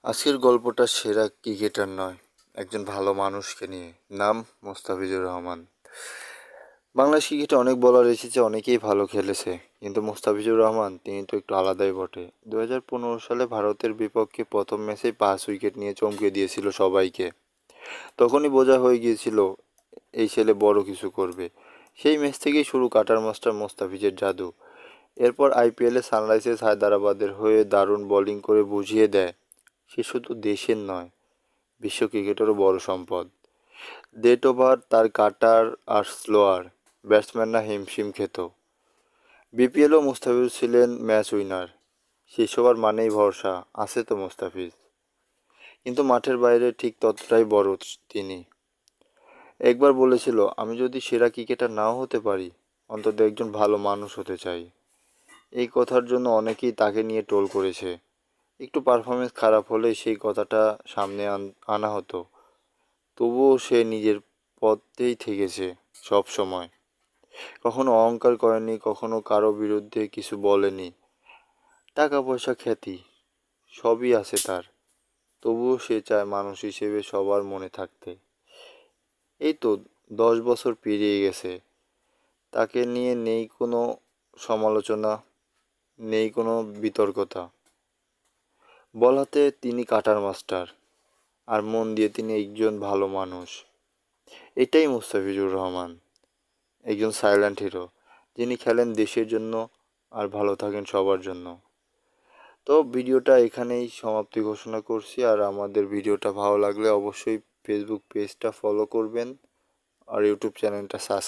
আজকের গল্পটা সেরা ক্রিকেটার নয়, একজন ভালো মানুষকে নিয়ে। নাম মোস্তাফিজুর রহমান। বাংলাদেশ ক্রিকেটে অনেক বোলার এসেছে, অনেকেই ভালো খেলেছে, কিন্তু মোস্তাফিজুর রহমান তিনি তো একটু আলাদাই বটে। 2015 সালে ভারতের বিপক্ষে প্রথম ম্যাচেই 5 উইকেট নিয়ে চমকে দিয়েছিল সবাইকে। তখনই বোঝা হয়ে গিয়েছিল এই ছেলে বড় কিছু করবে। সেই ম্যাচ থেকেই শুরু কাটার মাস্টার মোস্তাফিজের জাদু। এরপর আইপিএলে সানরাইজার্স হায়দ্রাবাদের হয়ে দারুণ বোলিং করে বুঝিয়ে দেয় সে শুধু দেশের নয়, বিশ্ব ক্রিকেটেরও বড় সম্পদ। ডেট ওভার তার কাটার আর স্লোয়ার ব্যাটসম্যানরা হিমশিম খেত। বিপিএলও মুস্তাফিজ ছিলেন ম্যাচ উইনার। শেষ ওভার মানেই ভরসা, আছে তো মুস্তাফিজ। কিন্তু মাঠের বাইরে ঠিক ততটাই বড় তিনি। একবার বলেছিল, আমি যদি সেরা ক্রিকেটার নাও হতে পারি, অন্তত একজন ভালো মানুষ হতে চাই। এই কথার জন্য অনেকেই তাকে নিয়ে ট্রোল করেছে। একটু পারফরমেন্স খারাপ হলে সেই কথাটা সামনে আনা হতো। তবুও সে নিজের পথেই থেকেছে সব সময়। কখনো অহংকার করেনি, কখনো কারো বিরুদ্ধে কিছু বলেনি। টাকা পয়সা খ্যাতি সবই আছে তার, তবুও সে চায় মানুষ হিসেবে সবার মনে থাকতে। এই তো 10 বছর পেরিয়ে গেছে, তাকে নিয়ে নেই কোনো সমালোচনা, নেই কোনো বিতর্কতা। বল হাতে তিনি কাটার মাস্টার, আর মন দিয়ে তিনি একজন ভালো মানুষ। এটাই মুস্তাফিজুর রহমান, একজন সাইলেন্ট হিরো, যিনি খেলেন দেশের জন্য আর ভালো থাকেন সবার জন্য। তো ভিডিওটা এখানেই সমাপ্তি ঘোষণা করছি। আর আমাদের ভিডিওটা ভালো লাগলে অবশ্যই ফেসবুক পেজটা ফলো করবেন আর ইউটিউব চ্যানেলটা সাবস্ক্রাইব